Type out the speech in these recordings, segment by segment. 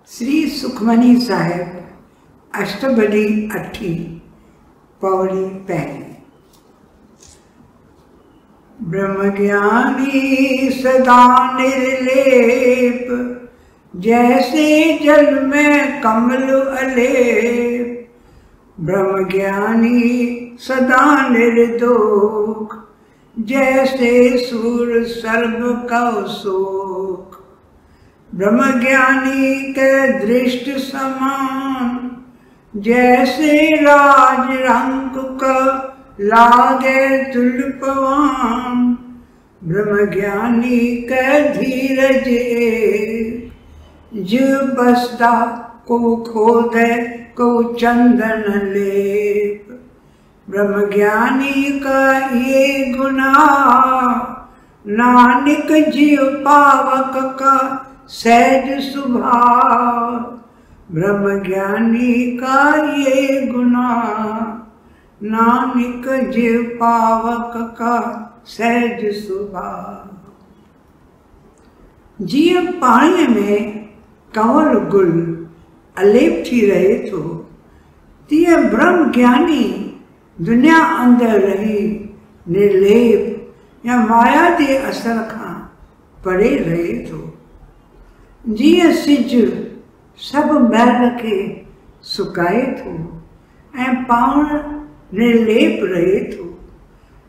श्री सुखमनी साहिब अष्टबदी अठी पौड़ी पहली। ब्रह्मज्ञानी सदा निर्लेप, जैसे जल में कमल अलेप। ब्रह्मज्ञानी सदा निर्दोष, जैसे सूर सर्व कौशोक। ब्रह्मज्ञानी के दृष्ट समान, जैसे राज रंग का लागे तुलपवान। ब्रह्मज्ञानी के धीरज जो बसता को खोदे को चंदन लेप। ब्रह्मज्ञानी का ये गुना, नानक जीव पावक का सहज स्वभाव। ब्रह्मज्ञानी का ये गुना, नानक जीव पावक का सहज स्वभाव। जीव पाणी में कंवल गुल अलेप थी रहे थो, तीअं ब्रह्म ज्ञानी दुनिया अंदर रही निर्लेप या माया के असर खां परे रहे थो। जीअं सिज सब मैल के सुकाए थो ऐं पाण निर्लेप रहे थो,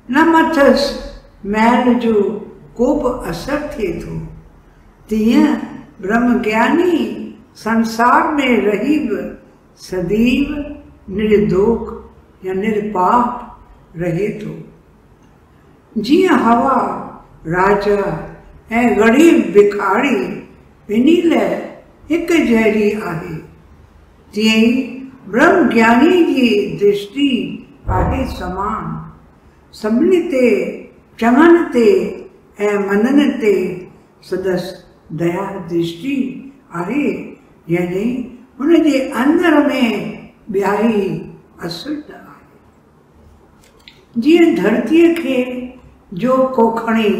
न मथस मैल जो को बि असर थिए थो। तीअं ब्रह्मज्ञानी संसार में रही बि सदैव निर्दोष या निरपाप रहे थो। जीअं हवा राजा ऐं ग़रीब भिखारी ॿिन्ही लाइ हिक जहिड़ी आहे, तीअं ई ब्रह्मज्ञानी जी दृष्टि आहे समान। सभिनी ते चङनि ते ऐं मननि ते सदसि दया दृष्टि आहे, यानी हुनजे अंदर में ॿियाई असुल आहे। जीअं धरतीअ खे जो को खणी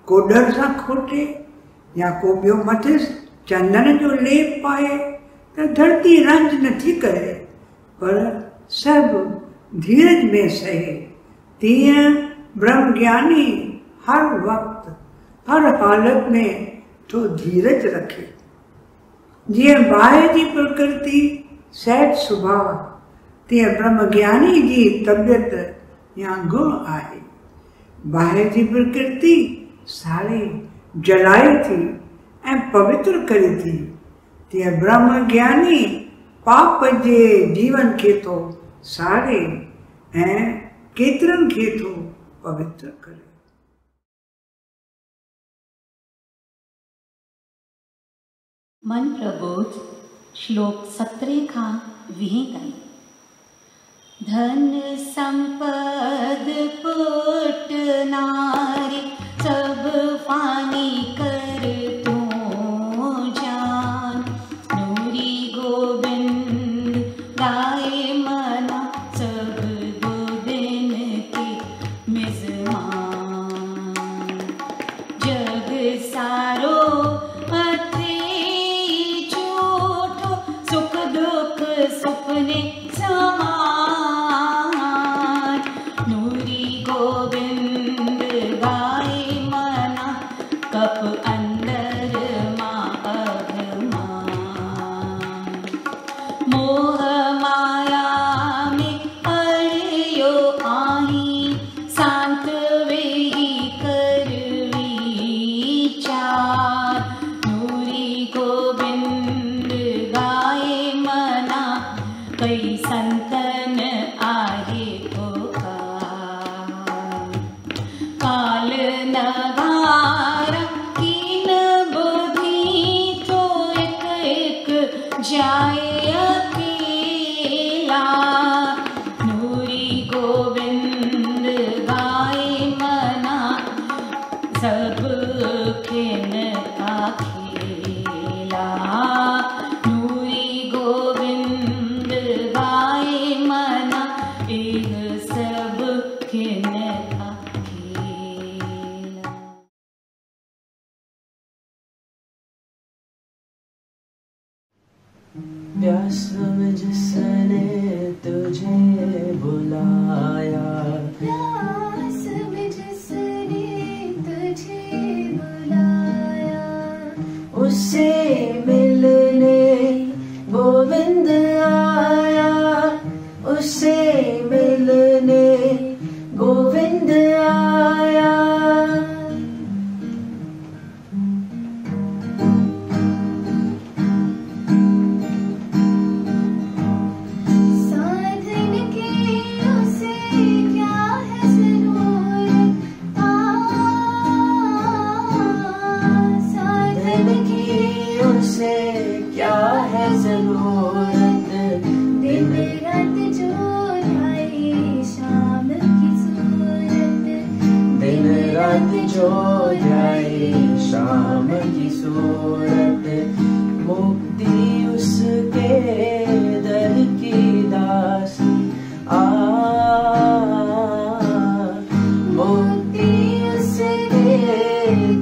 कोडर सां खोटे या को ॿियो मथे चंदन जो लेप पाए त धरती रंज नथी करे, पर सभु धीरज में सहे। तीअं ब्रह्मज्ञानी हर वक्त हर हालत में तो धीरज रखे। जीअं बाहि जी प्रकृति सहज स्वभाव, तीअं ब्रह्मज्ञानी जी तबियत या गुण आहे। बाहि जी प्रकृति साड़े जलाए थी ऐं पवित्र करे थी, तीअं ब्रह्मज्ञानी पाप जे जीवन खे तो साड़े ऐं केतिरनि खे तो पवित्र करे। मन प्रबोध श्लोक 17 खां 20 ताईं। धन संपद पुट नारी, सब फानी कर तू जान। नूरी गोविंद गाए मना, सब दो दिन के मिजमान। जग सारो सुख दुख सुपने समान। नूरी गोविंद गाए मना, कप अंदर माँ अभिमान। मोह माया में अड़ियो आही, शांत वेही कर विचार। नूरी गोविंद गाए मना, कई संतन आहे पुकार। काल नगारा कीन बुद्धि, तो एक एक जाए अकेला। नूरी गोविंद गाए मना, सब खिन का खेला। नूरी गोविंद गाए मना, एक सब खिन का खेला। प्यास में जिसने तुझे बुलाया, प्यास में जिसने तुझे बुलाया, उससे मिलने गोविंद आया, उससे मिलने गोविंद आया। साधन की उसे क्या है ज़रूरत, साधन की उसे क्या है जरूरत, दिन रात जो ध्याए शाम की सूरत, दिन रात जो ध्याए शाम की सूरत। मुक्ति उसके दर की दासी, मुक्ति उसके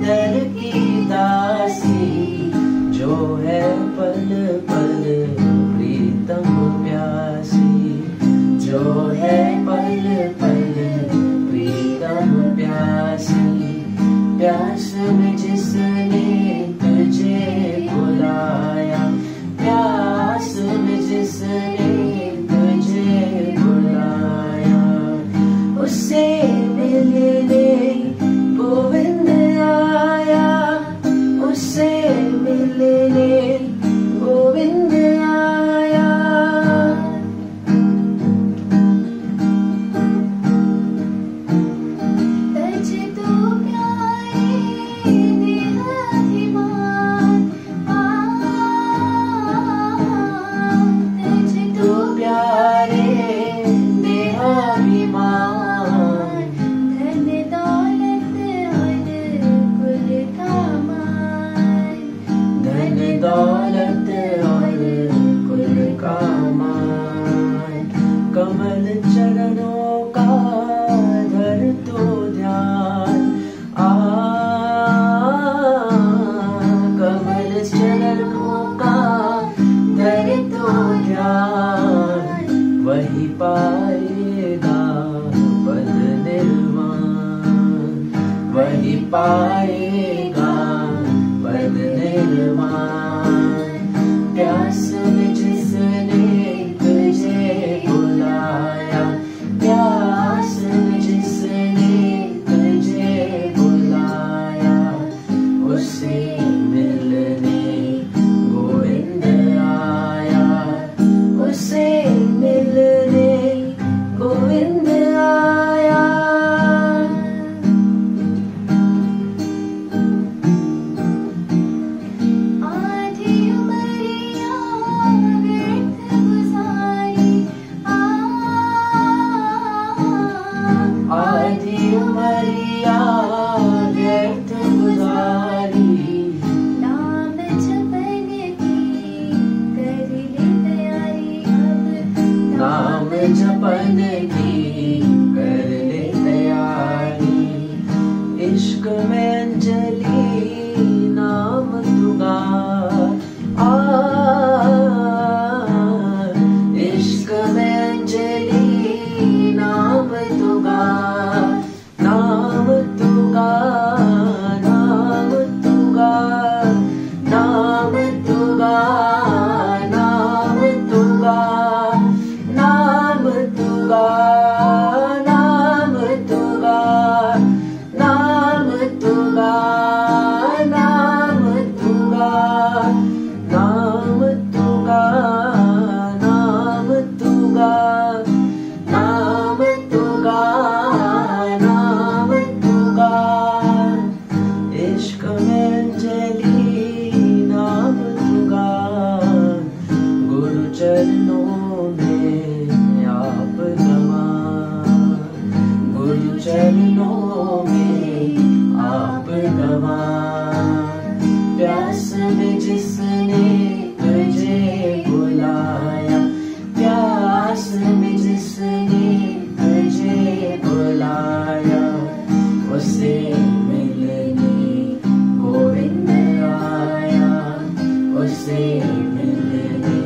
दर की दासी, जो है पल पल प्रीतम प्यासी, जो है पल पल प्रीतम प्यासी। प्यास में जिसने तुझे बुलाया, प्यास में जिसने तुझे बुलाया, उससे मिलने गोविंद आया, उससे मिलने गोविंद आया। तज तो प्यारे देहाभिमान, तज तो प्यारे देहाभिमान, धन दौलत और कुल का मान, धन दौलत और कुल का मान। कमल चरणों का धर तो ध्यान, कमल चरणों का धर तो ध्यान, वही पाएगा पद निर्वाण, वही पाएगा पद निर्वाण। प्यास में जिसने तुझे बुलाया, प्यास में जिसने तुझे बुलाया, उससे मिलने गोविंद आया, उससे मिलने गोविंद आया। आधी उमरिया व्यर्थ गुजारी, आधी उमरिया व्यर्थ गुजारी, नाम जपन की कर ले तैयारी अब, नाम जपन की कर ले तैयारी। इश्क में अंजलि नाम तुगा, इश्क में अंजलि नाम तुगा, नाम तुगा, नाम तुगा, नाम तुगा, नाम तुगा, नाम तुगा, नाम तुगा, नाम तुगा, नाम तुगा, नाम तुगा, नाम तुगा, नाम तुगा, नाम तुगा। इश्क में अंजलि नाम तुगा, गुरु चरणों में आप गवा, गुरु चरणों में आप गवा। प्यास में जिसने तुझे बुलाया, प्यास में जिसने तुझे बुलाया, उससे मिलने गोविंद आया, उससे मिलने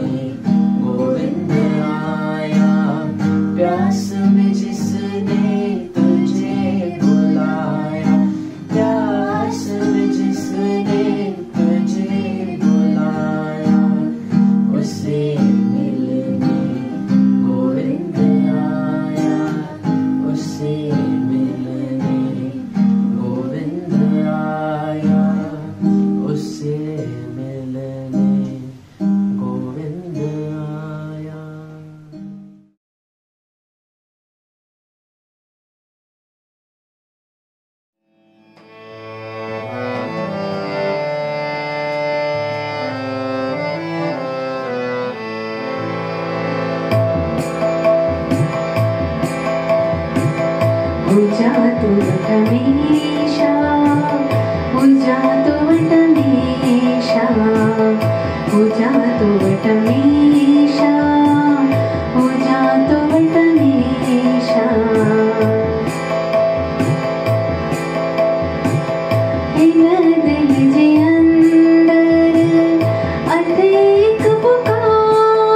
जा तू वट हमेशा, हो जा तू वट हमेशा, हो जा तू वट हमेशा, हो जा तू वट हमेशा। इन दिल जे अंदर अनेक पुकार,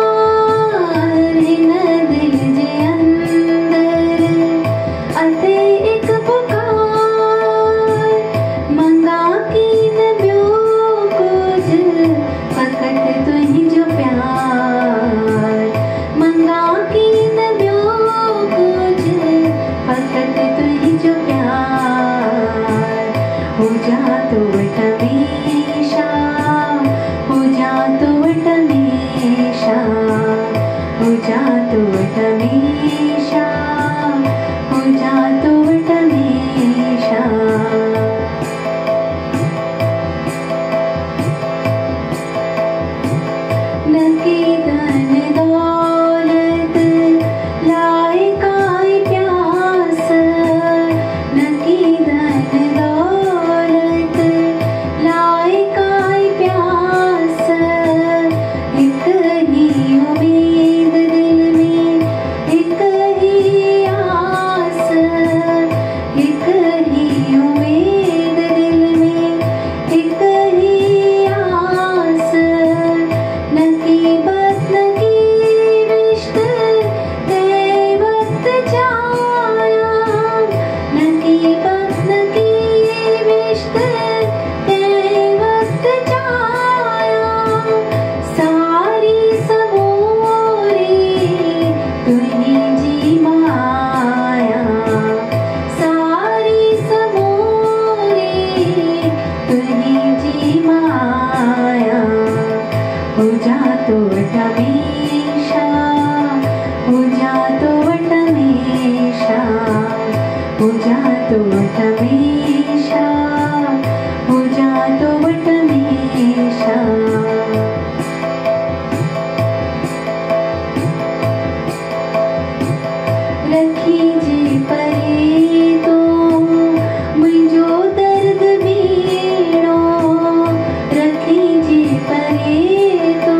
इन दिल जे अंदर अनेक पुकार, मंगा की न ॿियो कुछ फ़क़त तुंहिंजो प्यार, मंगा की न ॿियो कुछ फ़क़त तुंहिंजो प्यार। हो जा तू वट हमेशा, हो जा तू वट हमेशा, हो जा तू वट हमेशा, हो जा तू वट हमेशा। न की धन दौलत लाए काई प्यास, न की धन दौलत लाए काई प्यास, एक ही उम्मीद दिल में, एक ही आस, एक ही उम्मीद दिल में, एक ही आस। न की बात न की रिश्ते ते वक्त जाया, न की बात न की रिश्ते ते वक्त जाया, सारी सबोरी तुझी माया, सारी सबोरी तुझी माया। हो जा तू वट हमेशा, हो जा तू वट हमेशा, हो जा तू वट हमेशा, हो जा तू वट हमेशा। रखी जे परे तो मुंहिंजो दर्द बीणो, रखी जे परे तो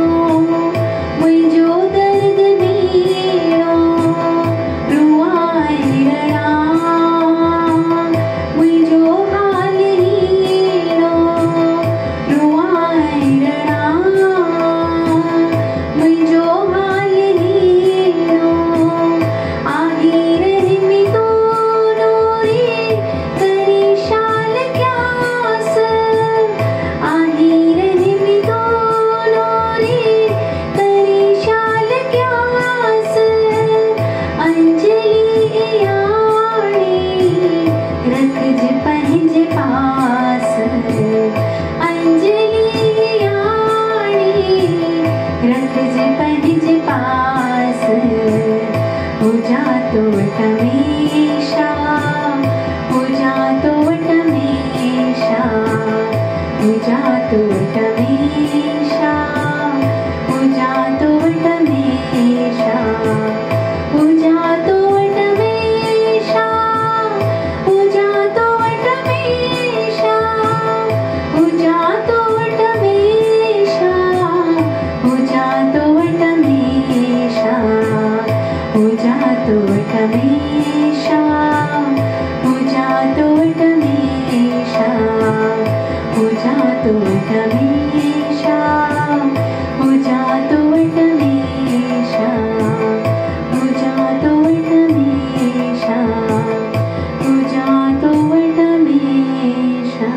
मुंहिंजो दर्द बीणो, रुआइणा मुंहिंजो हाल हीणो, रुआइणा मुंहिंजो हाल हीणो। आहिर में तो नूरी करी शाल क्यास, आहिर में तो नूरी करी शाल क्यास। अंजलि याणी रखज पंहिंजे पास, अंजलि याणी रखज पंहिंजे पास। हो जा तू वट हमेशा, हो जा तू वट हमेशा, हो जा तू वट हमेशा, हो जा तू वट हमेशा, हो जा तू वट हमेशा, हो जा तू वट हमेशा, हो जा तू वट हमेशा, हो जा तू वट हमेशा, हो जा तू वट हमेशा, हो जा तू वट हमेशा, हो जा तू वट हमेशा, हो जा तू वट हमेशा, हो जा तू वट हमेशा, हो जा तू वट हमेशा।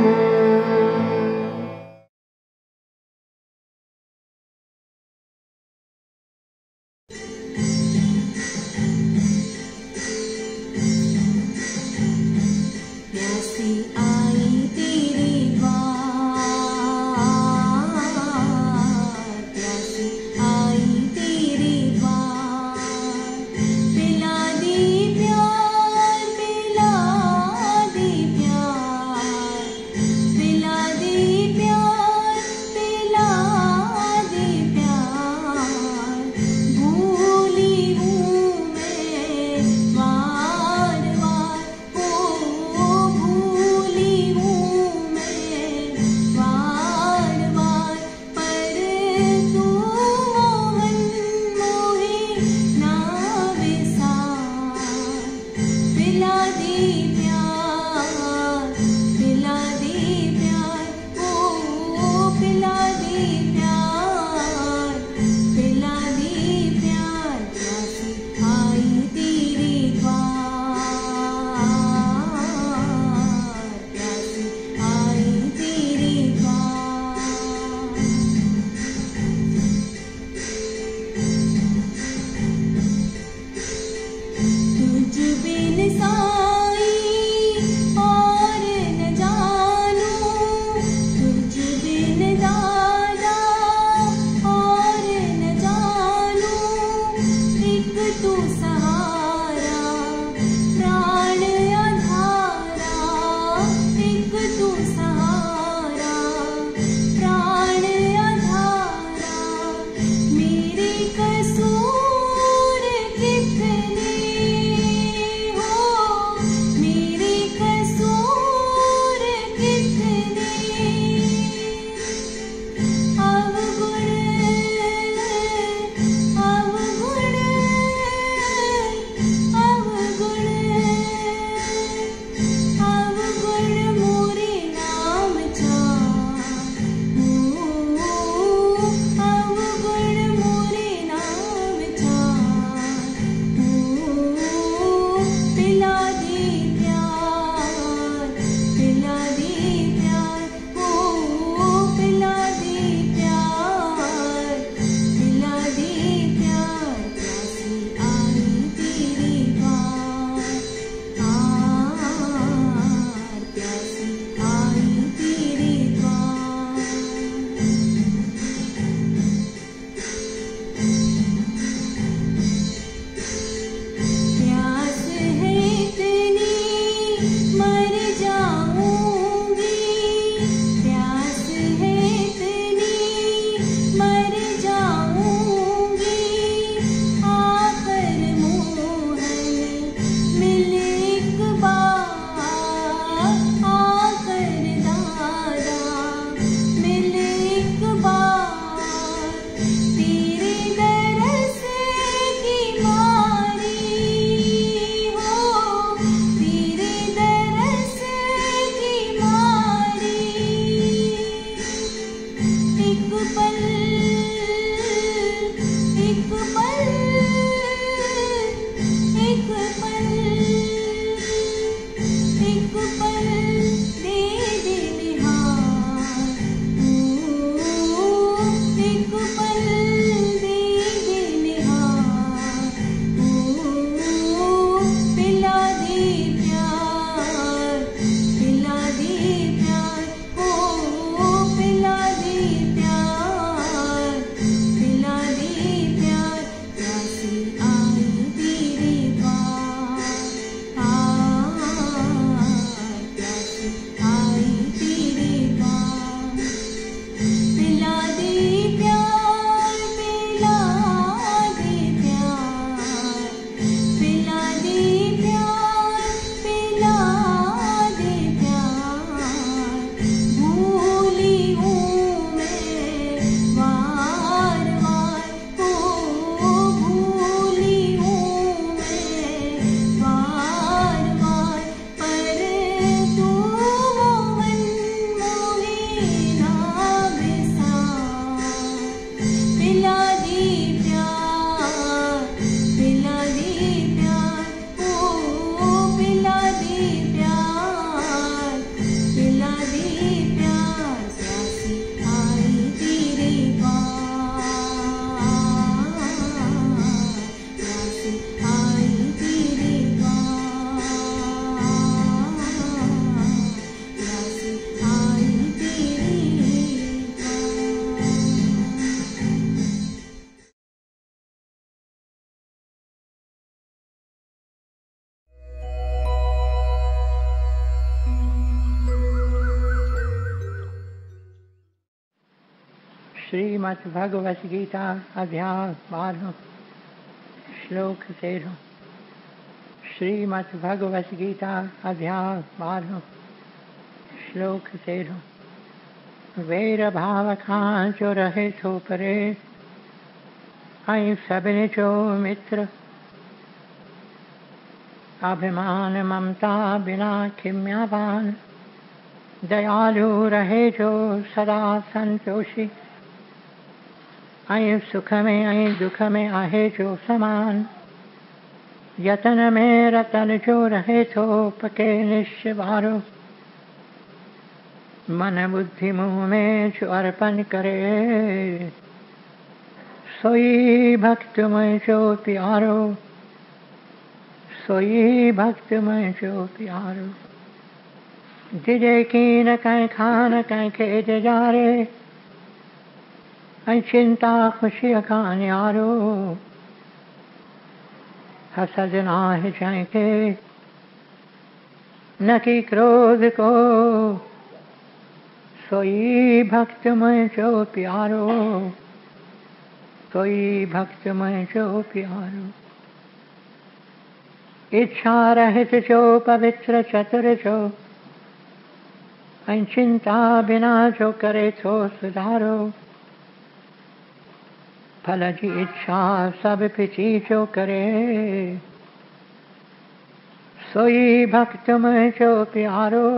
प्यासी आई तेरी बात, प्यासी आई तेरी बात। पिला दी प्यार, पिला दी प्यार, पिला दी प्यार, पिला दी प्यार। भूली हूँ मैं वार वार, मर जाऊंगी, प्यास है इतनी मर जाऊंगी, आकर मोहन मिले एक बार, आकर दादा मिले एक बार, तेरे दरस की मारी हो, तेरे दरस की मारी, एक पल एक पल एक पल एक पल दे दे निहार, एक पल दे दे निहार, पिला दे प्यार, पिला दे प्यार, पिला दे प्यार, पिला दे प्यार, प्यासी आई तेरे पार, प्यासी आई तेरे पार, पिला दे प्यार, पिला दे प्यार, पिला दे प्यार, पिला दे प्यार, भूली हूँ मैं वार वार, भूली हूँ मैं वार वार, पर तू मोहन मोहे ना बिसार, पिला दे प्यार, पिला दे प्यार, पिला दे प्यार, पिला दे प्यार, प्यासी आई तेरे पार, प्यासी आई तेरे पार, प्यासी आई तेरे श्रीमद् भगवत गीता अध्याय 12 श्लोक 13। श्रीमद् भगवत गीता अध्याय 12 श्लोक 13। वैर भाव खां जो रहे थो परे, ऐं सभिनी जो मित्र, अभिमान ममता बिना खिम्यावान, दयालु रहे जो सदा संतोषी, ऐं सुख में ऐं दुख में आहे जो समान, यतन में रतन जो रहे थो पके निश्चय वारो, मन बुद्धि मुँह में जो अर्पण करे, सोई भक्त में जो प्यारो, सोई भक्त में जो प्यारो। जिजे कीन कहीं खान कहीं खेज जारे, ऐं चिंता खुशी का न्यारो, हसद नाहि जंहिंखे न की क्रोध को, सोई भक्त मुंहिंजो प्यारो, सोई भक्त मुंहिंजो प्यारो। इच्छा रहित जो पवित्र चतुर जो, ऐं चिंता बिना जो करे थो सुधारो, फल जी इच्छा सब पिछी जो करे, सोई भक्त मुंहिंजो प्यारो,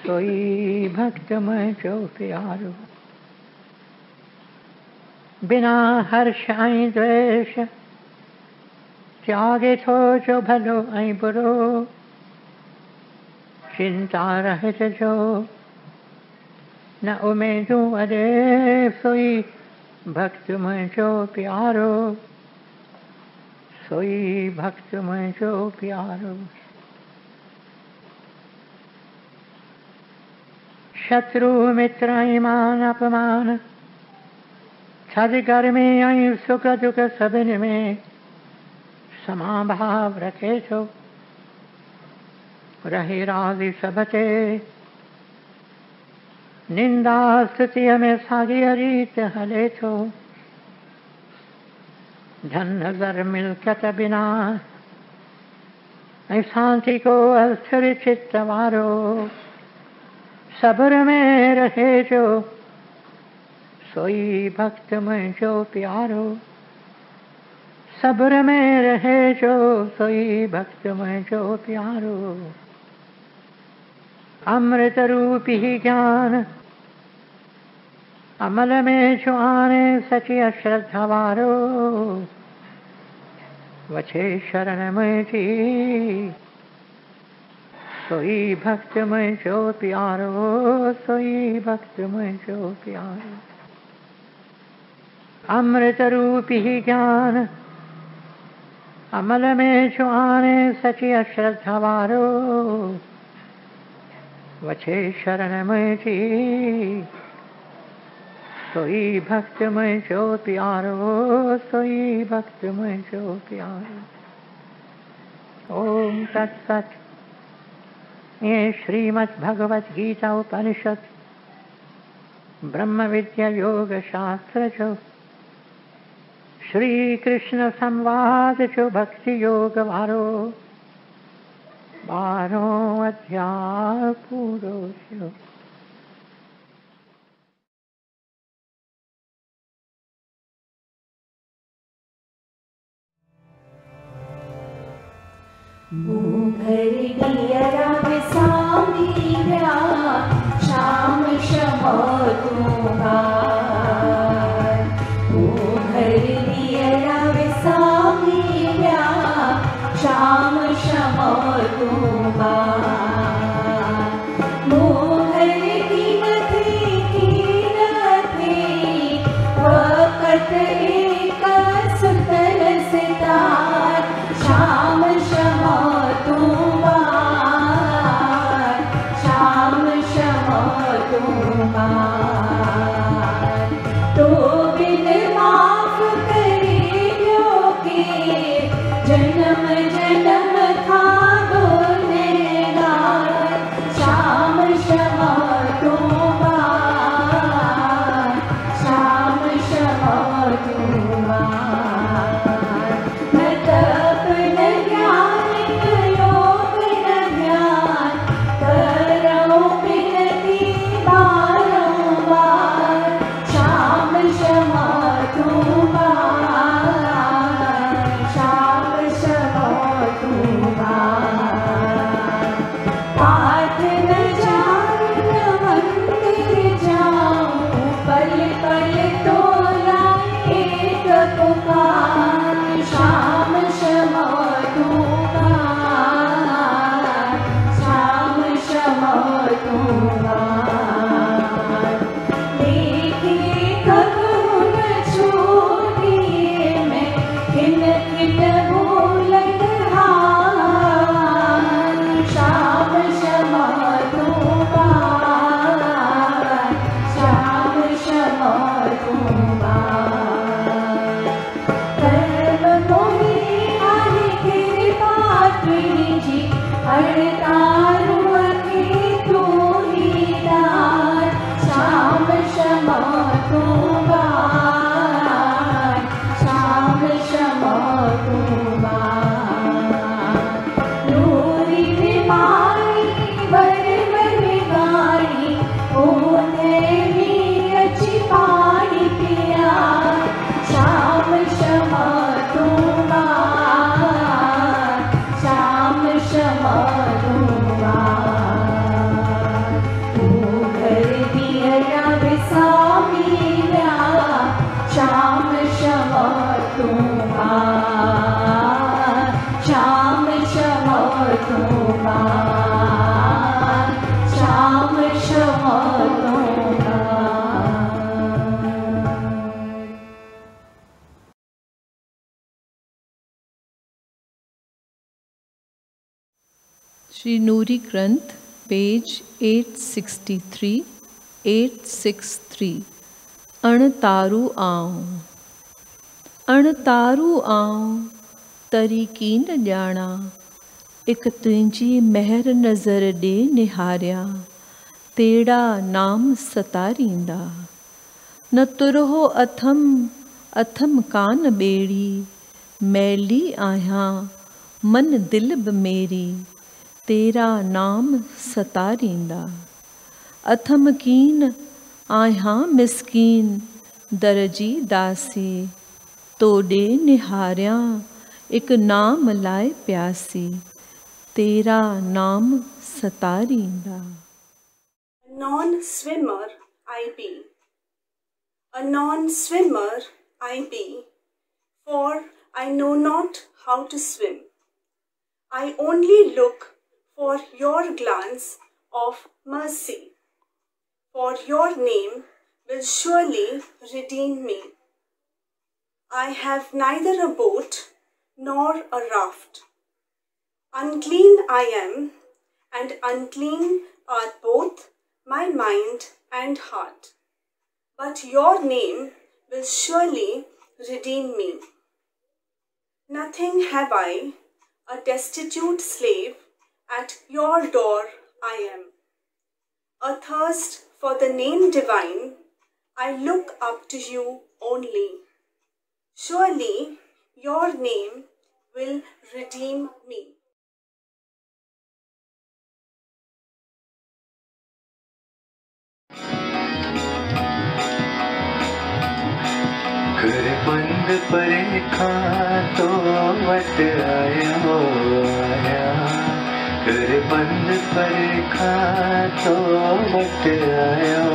सोई भक्त मुंहिंजो प्यारो। बिना हर्ष ऐं द्वेष त्यागे थो जो भलो ऐं बुरो, चिंता रहित जो न उमेदूं अॾे, सोई भक्त मुंहिंजो प्यारो, सोई भक्त मुंहिंजो प्यारो। शत्रु मित्र ऐं मान अपमान, थधि गर्मी ऐं सुख दुख सभिनी में समाभाव रखे थो, रही राज़ी सबते निंदा स्तुतिय में साॻी रीत हले थो धन नज़र मिल्कियत बिना ऐं शांति को अस्थिर चित्त वारो सब्र में रहे जो सोई भक्त मुझो प्यारो सब्र में रहे जो सोई भक्त मुझो प्यारो अमृत रूपी ज्ञान अमल में जो आने सची अश्रद्धा वारो वछे शरण मुझी सोई भक्त मुझो प्यारो सोई भक्त मुझो प्यारो अमृत रूपी ज्ञान अमल में जो आने सची अश्रद्धा वारो वछे शरण मुझी सोई भक्त मुझो प्यारो सोई भक्त मुझो प्यारो। ओम तत्सत। ये श्रीमद् भगवत गीता उपनिषद ब्रह्म विद्या योग शास्त्र जो श्री कृष्ण संवाद जो भक्ति योग वारो 12 अध्याय पूरो थियो। भर दिया विसामीरा शाम शमो तुम्हार भर दिया विसामीरा शाम शमो तुम्हार मोहर की नथी वक़्त एक सुतल सितार शाम शमो शाम शमो तो बिन माफ करियो के जन्म जन्म था गुनहगार शाम शमो शाम शमो न तप न ज्ञान योग न ध्यान करो बिनती बारंबार शाम शमो शाम शमो पाठ न जान मंदिर जाऊं पल पल तोला एक पुकार शाम शमो शाम शमो देखिए कब न छोड़िए मैं खिन खिन भूलत हार शाम शमो शाम शमो कर्म मोहि हरि कृपा तुझी हरतारु अखि तू ही दार शाम शमो शाम शमो नूरी बीमारी बर बर गाड़ी ओंधेरी अच्छी पानी पिया शाम शमो शाम शमो घर दिया विसामीरा शाम शमो शाम शमो शाम शमो श्री नूरी ग्रंथ पेज 863 अणतारू आऊं तरी कीन ॼाणा एक तुंहिंजी महर नज़र ॾे निहारिया, तेड़ा नाम सतारींदा। न तुरहो अथम अथम कान ॿेड़ी, मैली आहियां मन दिल बि मेरी, तेरा नाम सतारींदा। अथम कीन आहियां मिसकीन, दरजी दासी, तोॾे निहारियां एक नाम लाइ प्यासी, तेरा नाम सतारींदा। A non-swimmer I be, a non-swimmer I be, for I know not how to swim. I only look for your glance of mercy, for your name will surely redeem me. I have neither a boat nor a raft. Unclean I am, and unclean are both my mind and heart. But your name will surely redeem me. Nothing have I, a destitute slave, at your door I am. Athirst for the name divine, I look up to you only. Surely your name will redeem me. कर बंद परेखा तो what आयो आया, कर बंद परेखा तो what आयो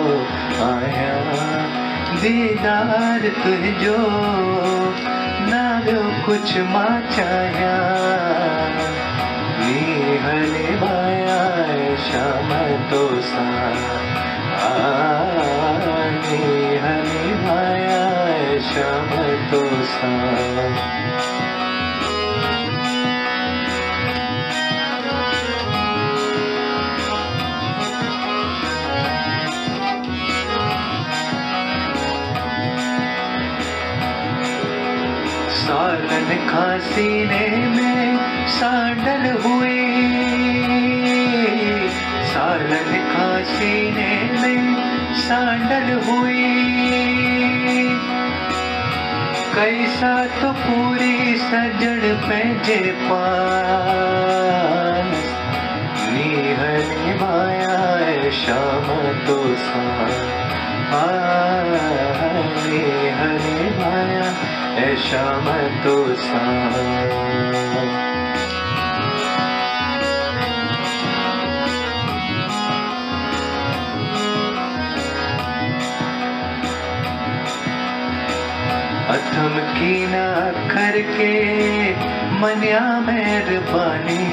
आया। दीदार तुझो ना ॿियो कुछ मां चाहिया, नी हले माया शाम तो सा, नी हले माया शाम तो सा। सालन खां सीने में सांडल हुई, सालन खां सीने में सांडल हुई। कैसा तो पूरी सजड़ पंहिंजे पास, नीहली माया शाम तो सा, नीहली माया शाम तो सा। अथम की ना अखर के मनिया मेहरबानी,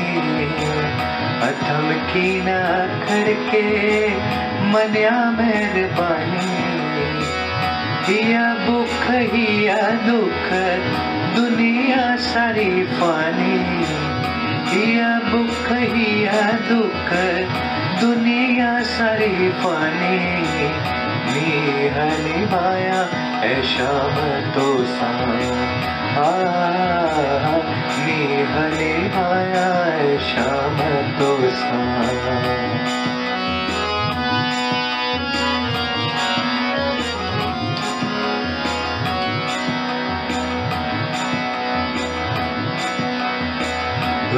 अथम की ना अखर के मनिया मेहरबानी। हिया बुख हिया दुख दुनिया सारी फानी, हिया बुख हिया दुख दुनिया सारी फानी। नीहली माया शाम तो सा, नीहली माया शाम तो सा।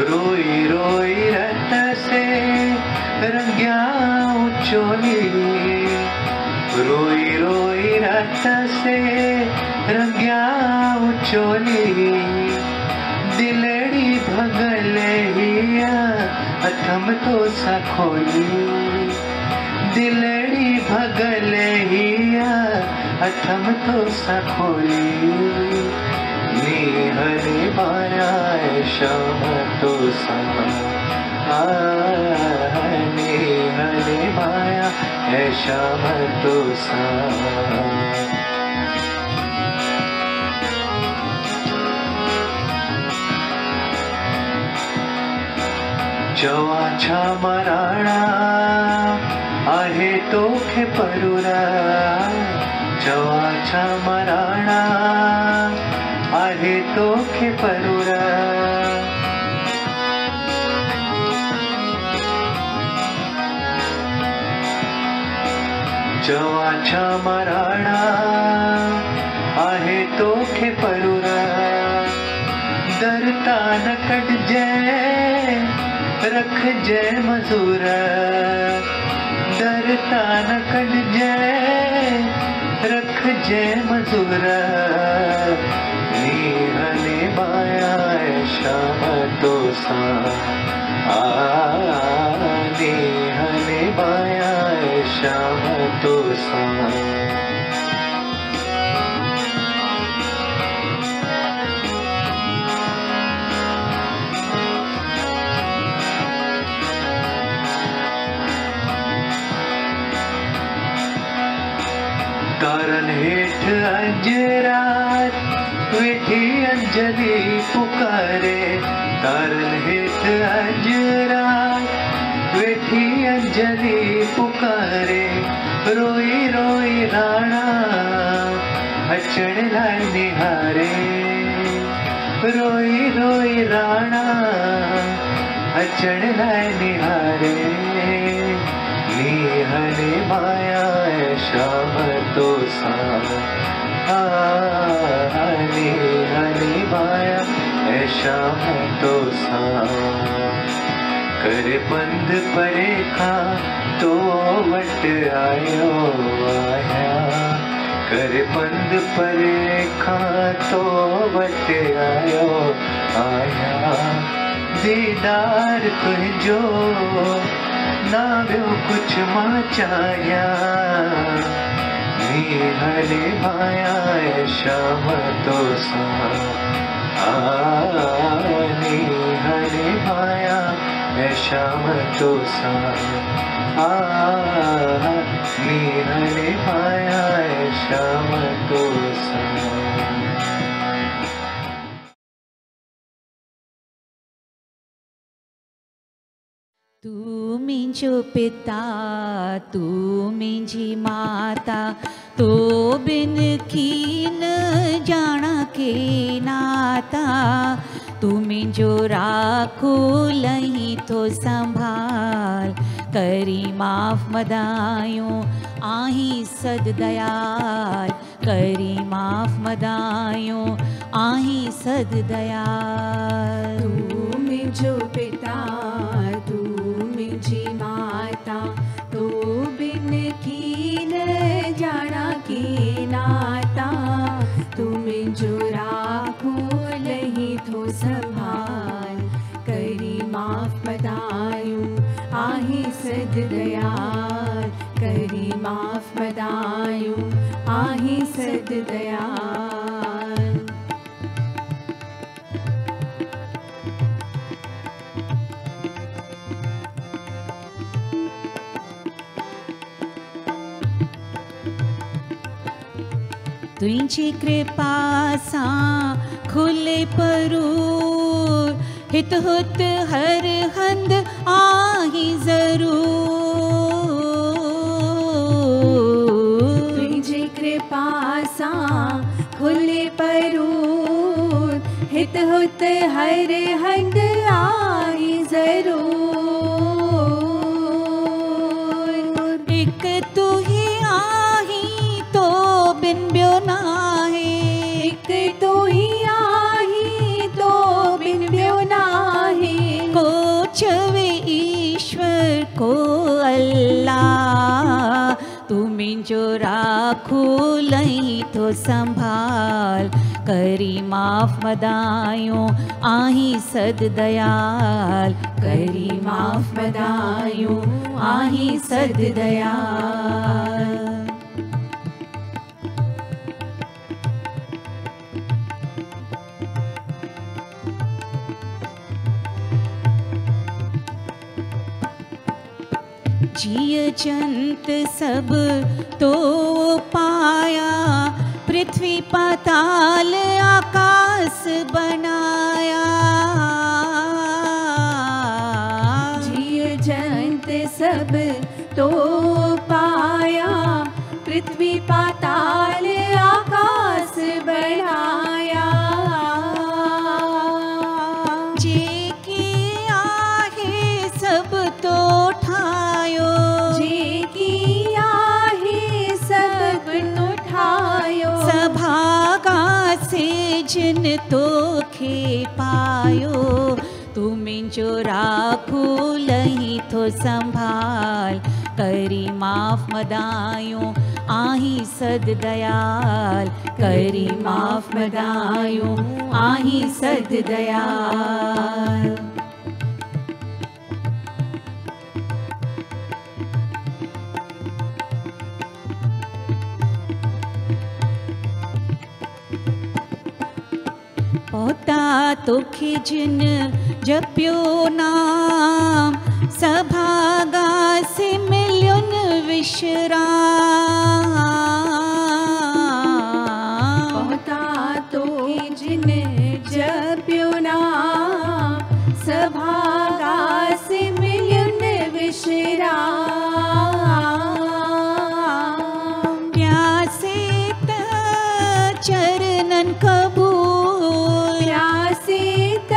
रोई रोई रत से रंग्या चोली, रोई रोई रत से रंग्या चोली। दिलड़ी भगल हिया अथम तो सा खोली, दिलड़ी भगल हिया अथम तो सा खोली। नीहली माया शाम तो सा, नीहली माया शाम तो सा। चवा छा मराणा आहे तोखे परुरा, चवा छा मराणा आहे तोखे परुरा। चवा छामा राणा आहे तोखे परुरा दरता न कटजे रखजे मजूर दरता न कटजे रखजे मजूर नीहने माया शाम तो सा नीहने माया शाम तो सा तारन हेठ अज रात वेठी अंजलि पुकारे तारन हेठ अज रात वेठी अंजलि पुकारे रोई रोई राणा अचण लाइ निहारे रोई रोई राणा अचण लाइ निहारे नीहने माया शाम तो सा नीहने माया शाम तो सा कर बंद परे खा तो वट आयो आया कर बंद परे खा तो वट आयो आया दीदार तुझो ना व्यो कुछ मां चाया नीहने माया शाम तो सा नीहने माया शाम तो सा नीहने माया शाम तो सा तू मुंहिंजो पिता तू मुंहिंजी माता तो बिन की न ॼाणा के नाता तू मुंहिंजो राखो लही थो संभाल करी माफ़ मदायूं आहीं सद दयाल करी माफ़ मदायूं आहीं सद दयाल तू मुंहिंजो पिता तू मुंहिंजी माता तो बिन की न ॼाणा के नाता तू मुंहिंजो राखो लही थो संभाल करी माफ़ मदायूं आहीं सद दयाल करी माफ़ मदायूं आहीं सद दयाल तुझी कृपा सां खुले परूर हित हुत हर हंद आही जरूर तुझी कृपा सां खुले परूर हित हुत हर हंद आई जरूर एक तू ही आही तो बिन ब्यो नाहे एक तू ही आही तो बिन ब्यो नाहे को चवे ईश्वर को अल्लाह तू मुंहिंजो राखो लही थो संभाल करी माफ़ मदायूं आहीं सद दयाल करी माफ़ मदायूं आहीं सद दयाल जिय जंत सब तो पाया पृथ्वी पाताल आकाश बनाया जिय जंत सब तो पाया पृथ्वी पाताल आकाश बनाया जेके आहे सब तो ठायो जेकी आहे जो राखू लही थो संभाल, करी माफ़ मदायूं आही सद दयाल, करी माफ़ मदायूं आही सद दयाल। पौता तोखे जिन जपियो नाम, सभागा से मिलियुन विश्राम। पौता तोखे जिन जपियो नाम, सभागा से मिलियुन विश्राम। प्यासे त चरणन कबूल, प्यासे त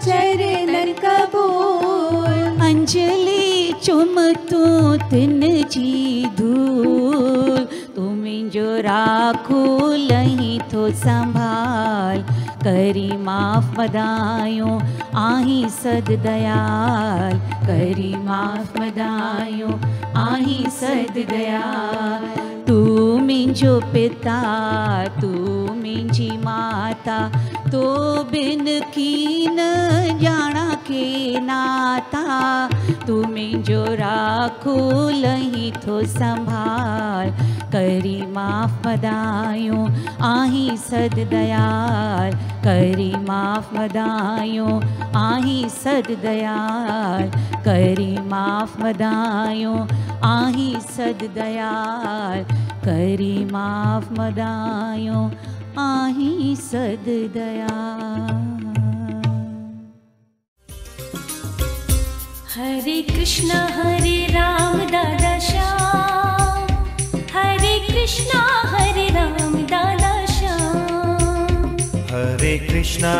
चरणन कबूल। अंजलि चुमतू तिन जी धूल, तुमिंजो राखू लही थो संभाल, करी माफ़ मदायूं आही सद दयाल, करी माफ़ मदायूं आही सद दयाल। तू मिंजो पिता तू मिंजी माता, तो बिन की न जाना के नाता, तू मिंजो राखू लही थो संभाल, करी माफ़ मदायूं आही सद दयाल, करी माफ़ मदायूं आही सद दयाल, करी माफ़ मदायूं आही सद दयाल, करी माफ़ मदायूं आही सद दयाल। हरे कृष्णा दादा श्याम, हरे कृष्णा राम दादा श्याम, हरे कृष्णा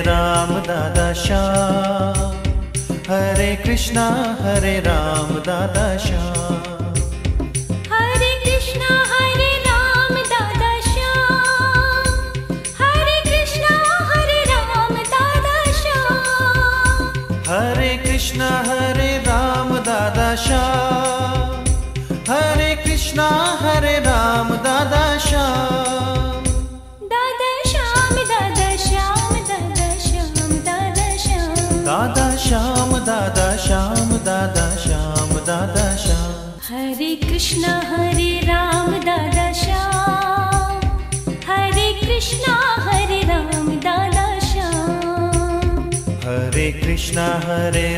राम दादा श्याम, हरे कृष्णा राम दादा श्याम, हरे कृष्णा राम दादा श्याम, हरे कृष्णा राम दादा श्याम, हरे कृष्णा राम दादा श्याम, हरे कृष्णा राम दादा श्याम, दादा श्याम दादा श्याम दादा श्याम दादा श्याम, दादा श्याम दादा श्याम दादा श्याम दादा श्याम, हरे कृष्णा राम दादा श्याम, हरे कृष्णा राम दादा श्याम, हरे कृष्णा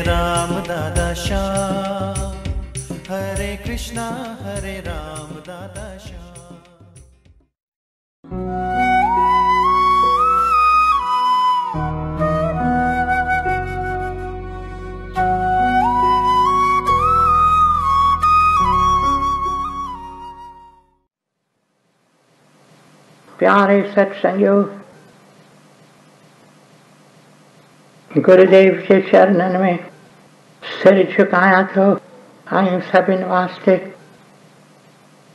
राम दादा श्याम, हरे कृष्णा राम दादा श्याम। प्यारे सत्संगियों, गुरुदेव के चरणन में सिर झुकाया तो आयूं सभिन वास्ते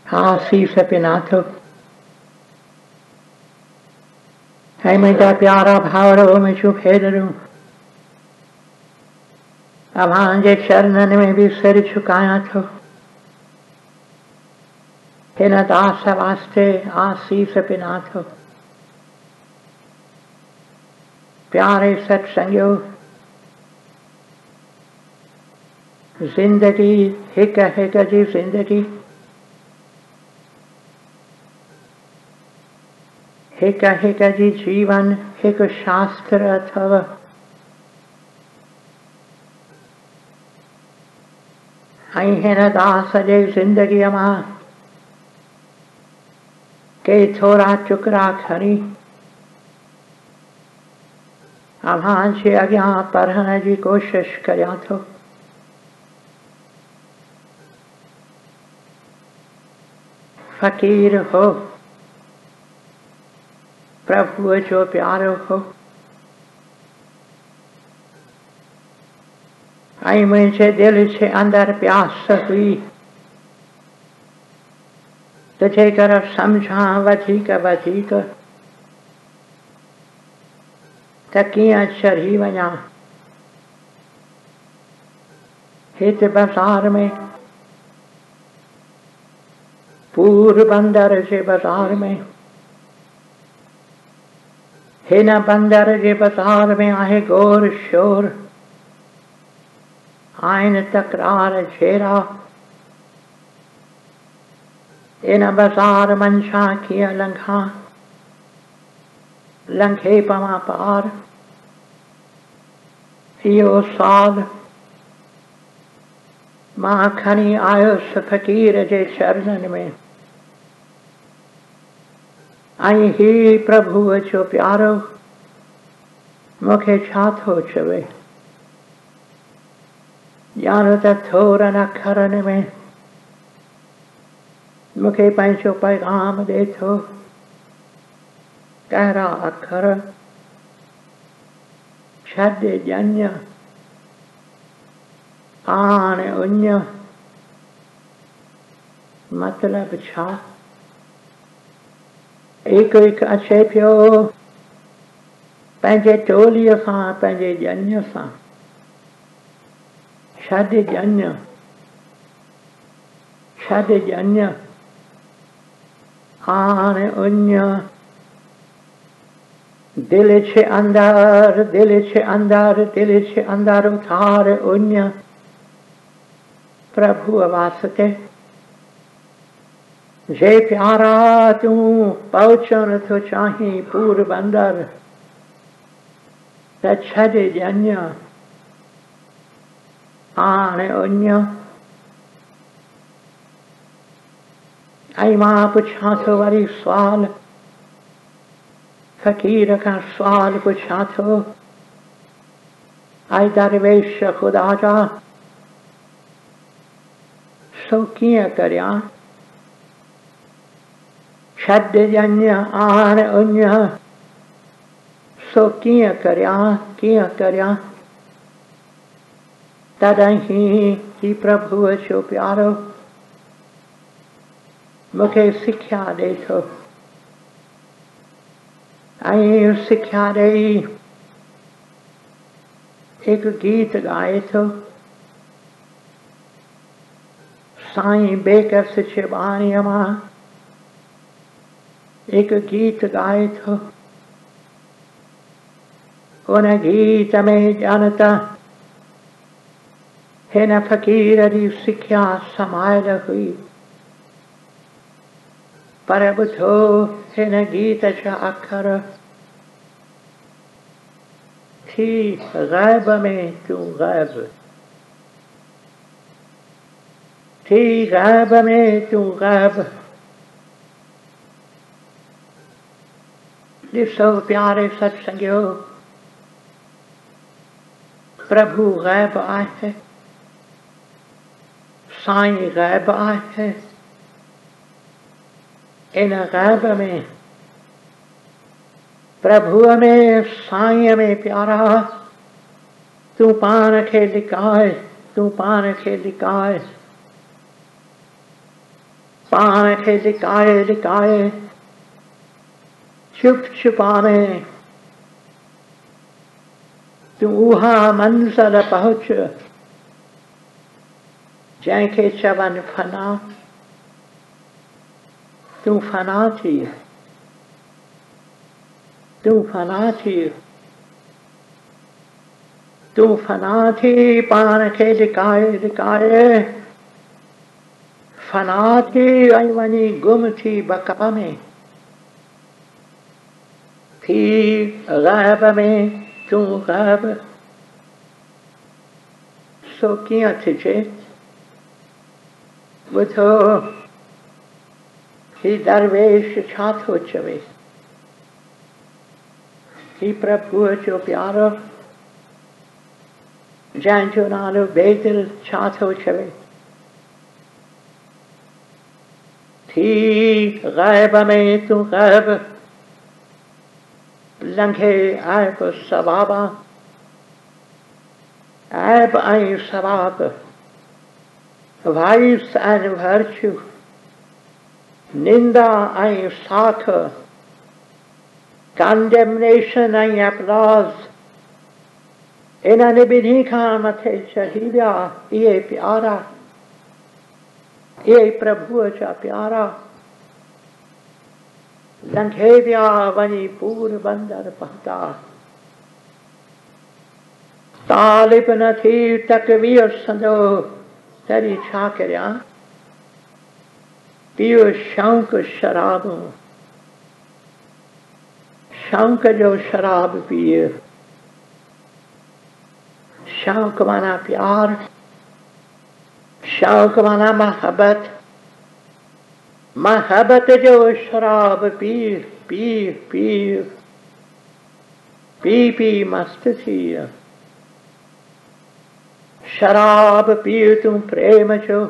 आसीस पिना थो। ऐं मुंहिंजा प्यारा भाउरो मुंहिंजूं भेनरूं, अव्हांजे चरणन में भी सिर झुकाया थो। हिन दास वास्ते आसीस पिना थो। प्यारे सत्संगियों, जिंदगी हिक हिक जी जिंदगी, हिक हिक जी जीवन हिक शास्त्र अथव। ऐं हिन दास जे जिंदगीअ मां के थोड़ा टुकड़ा खणी अव्हांजे अॻियां पढ़ण जी कोशिश करियां थो। फ़कीर हो, प्रभुअ जो प्यारो हो, ऐं मुंहिंजे दिल जे अंदर प्यास हुई त जेकर सम्झां वधीक वधीक त कीअं चढ़ी वञां हित बाजार में, पूर्व बंदर जे बाजार में, हिन बंदर जे बाजार में आहे गोर शोर, आइन तकरार छेरा, इन बाजार मंशा किया लंघा, लंघे पवा पार, इहो साल मां खणी आयुसि फ़क़ीर जे चरणनि में, ऐं ही प्रभुअ जो प्यारो मूंखे छा थो चवे, ॼाण त थोरनि अखरनि में मूंखे पंहिंजो पैगाम ॾे थो। कहिड़ा अखर, छॾ ॼञ, आण उञ, मतलब छा? हिकु हिकु अचे पियो पंहिंजे टोलीअ सां, पंहिंजे ॼञ सां, छॾ ॼञ, छॾ ॼञ, आण उञ, दिल छे अंदर, दिल छे अंदर, दिल छे अंदर उतार उञ, प्रभु वास्ते जे प्यारा तूं पहुचण थो चाहीं पूर बंदर, त छॾ ॼञ, आण उञ। ऐं मां पुछां थो वरी सुवाल, फ़क़ीर खां सुवाल पुछां थो, ऐं दरवेश ख़ुदा जा सो कीअं करियां? छॾ ॼञ, आण उञ, सो कीअं करियां, कीअं करियां? तॾहिं ही प्रभुअ जो प्यारो मूंखे सिख्या ॾे थो, ऐं सिख्या ॾेई हिकु गीत ॻाए थो, साईं बेकस जे बाणीअ मां हिकु गीत ॻाए थो। उन गीत में ॼण त हिन फ़क़ीर जी सिख्या समायल हुई, पर ॿुधो हिन गीत जा अखर, थी ग़ैब में तूं ग़ैब, थी ग़ैब में तूं ग़ैब। ॾिसो प्यारे सत्संगियो, प्रभु ग़ैब आहे, साईं ग़ैब आहे। इन ग़ैब में, प्रभुअ में, साईं में प्यारा तूं पाण खे लिकाए, तूं पाण खे लिकाए, पाण खे लिकाए लिकाए चुप छुपावे तूं उहा मंज़िल पहुच जंहिंखे चवनि फना। तूं फना थी, तूं फना थी, तूं फना थी, पाण खे लिकाए लिकाए फना थी, ऐं वञी गुम थी बका में। थी ग़ैब में तूं ग़ैब, सो कीअं थिजे? ॿुधो ही दरवेश छा थो चवे, ही प्रभुअ जो प्यारो जंहिंजो नालो बेदिल छा थो चवे। थी ग़ैब में तूं ग़ैब, लंघे ऐब सवाबा, ऐब ऐं सवाब, वाइस एंड वर्च्यू, निंदा ऐं साख, condemnation and applause, इन्हनि ॿिन्ही खां मथे चढ़ी विया इहे प्यारा, इहे प्रभुअ जा प्यारा। लंघे विया वञी पूर बंदर पहुता, तालिब न थी तकवीर संदो तरी छा करियां, पियो शौक़ शराब, शौक़ जो शराब पिए। शौक़ माना प्यार, शौक़ माना मोहब्बत, मोहब्बत जो शराब पी पी पी पी पी मस्त थी। शराब पी तू प्रेम जो,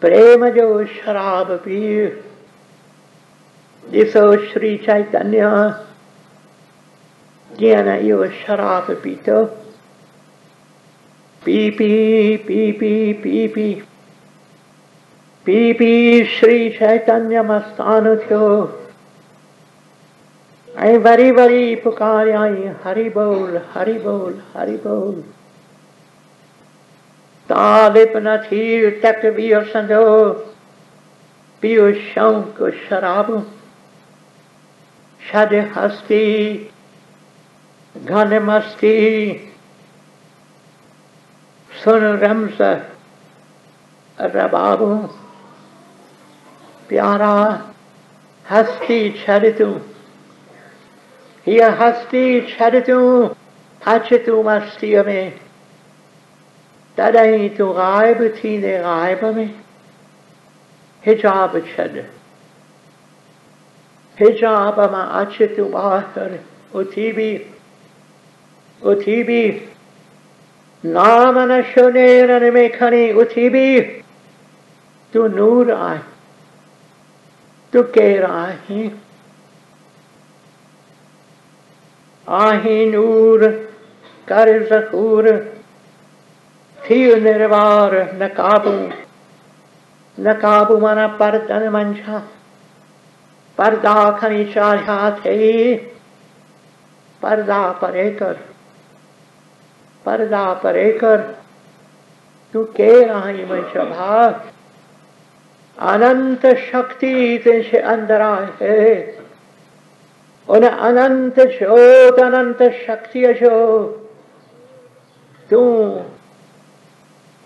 प्रेम जो शराब पी। ॾिसो श्री चैतन्य जीअं न इहो शराब पीतो, पी पी पी पी पी पी पी पी श्री चैतन्य मस्तान थियो ऐं वरी वरी पुकारियाई हरि बोल हरि बोल हरि बोल। तालिब न थी तकवीर संदो पियो शौक़ शराब। छॾ हस्ती घन मस्ती, सुन रम्स रबाब। प्यारा हस्ती छॾ तूं, हीअ हस्ती छॾ तूं, अच तूं मस्तीअ में, तॾहिं तूं गाइब थींदे गाइब में। हिजाब छॾ, हिजाब मां अच तूं ॿाहिरि, उथी बि उथी बि नाम नशो नेरनि में खणी उथी बि। तूं नूर आहीं, तूं केरु आहीं? आहीं नूर कर ज़हूर, थी निर्वार नकाबू। नकाबू माना परदन मंझा, पर्दा खणी चाढ़िया थई, पर्दा परे कर, पर्दा परे कर। तूं केरु आहीं मुंहिंजो भाउ? अनंत शक्ति तुंहिंजे अंदर आहे। उन अनंत जोत अनंत शक्तिअ जो तूं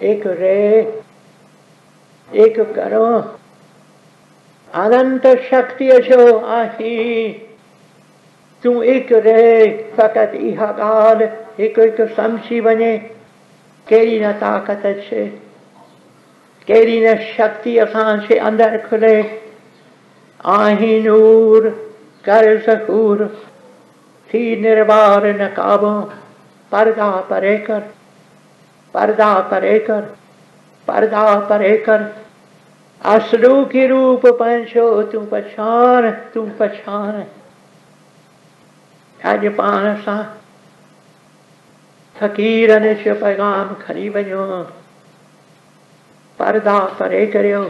एक रे एक करो। अनंत शक्तिअ जो आहीं तूं एक रे। फ़क़ति इहा ॻाल्हि हिकु हिकु सम्झी वञे, कहिड़ी न ताक़त अचे, कहिड़ी न शक्ति असांजे अंदरि खुले। आहीं नूर कर ज़हूर, थी निर्वार नकाबो। पर्दा परे कर, पर्दा परे कर, पर्दा परे कर। असलू की रूप पंहिंजो तूं पछाण, तूं पछाण। अॼु पाण सां फ़क़ीरनि जो पैगाम खणी वञो। पर्दा परे करियो,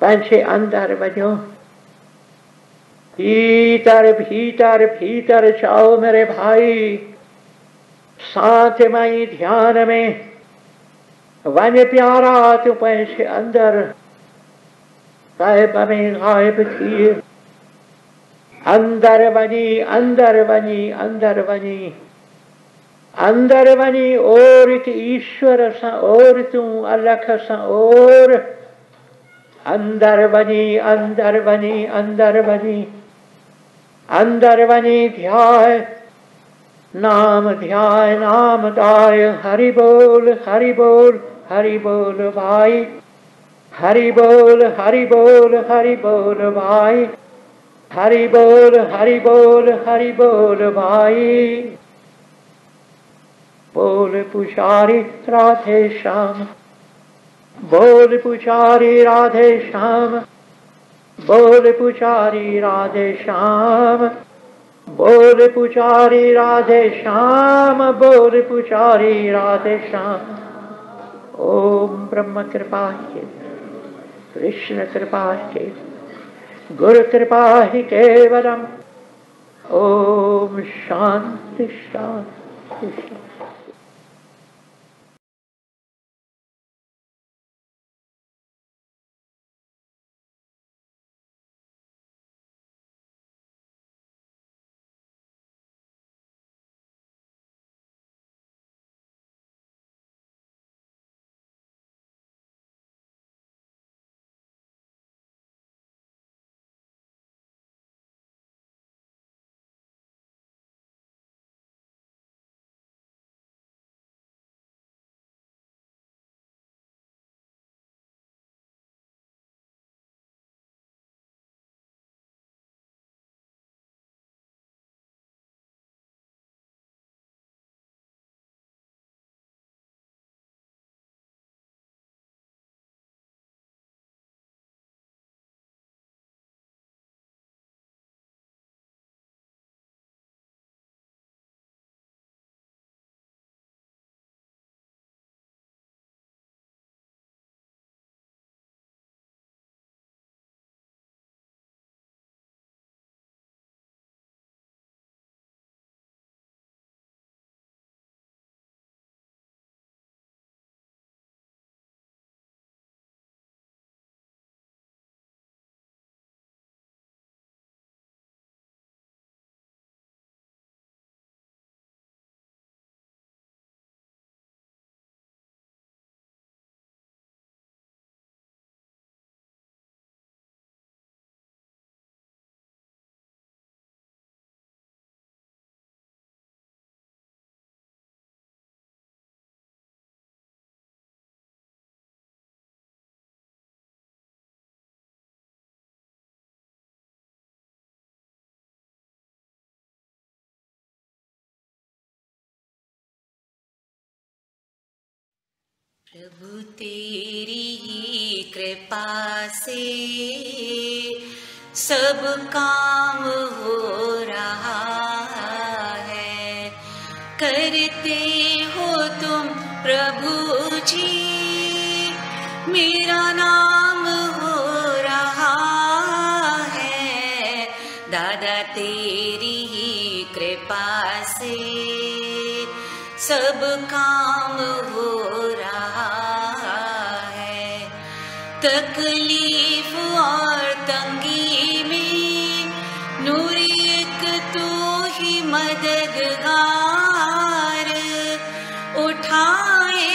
पंहिंजे अंदरि वञो। भीतर भीतर भीतर जाओ मेरे भाई, साथ में ध्यान में वञ प्यारा। तूं पंहिंजे अंदरि गाइब में गाइब थिए। अंदर वञी अंदर वञी अंदर वञी अंदर वञी और हिकु ईश्वर सां और तूं अलख सां और अंदर वञी अंदर वञी अंदर वञी अंदर वञी ध्याय नाम ध्याय नाम दाय। हरि बोल हरि बोल हरि बोल भाई, हरि बोल हरि बोल हरि बोल भाई, हरि बोल हरि बोल हरि बोल भाई। बोल पुजारी राधे श्याम, बोल पुजारी राधे श्याम, बोल पुजारी राधे श्याम, बोल पुजारी राधे श्याम, बोल पुजारी राधे श्याम। ओम ब्रह्म कृपा के, कृष्ण कृपा के, गुरु कृपा ही केवलम। ओम शांति शांति शांति। प्रभु तेरी ही कृपा से सब काम हो रहा है। करते हो तुम प्रभु जी, मेरा नाम हो रहा है। दादा तेरी ही कृपा से सब काम हो रहा है। तकलीफ और तंगी में नूरी एक तू ही मददगार। उठाए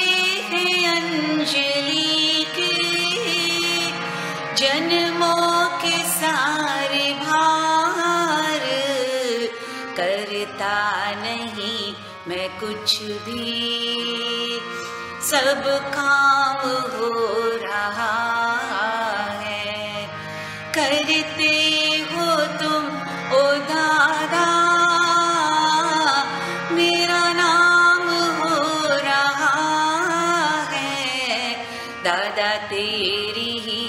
हैं अंजलि के जन्मों के सारे भार। करता नहीं मैं कुछ भी, सब काम हो रहा है। करते हो तुम ओ दादा, मेरा नाम हो रहा है। दादा तेरी ही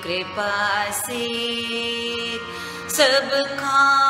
कृपा से सब काम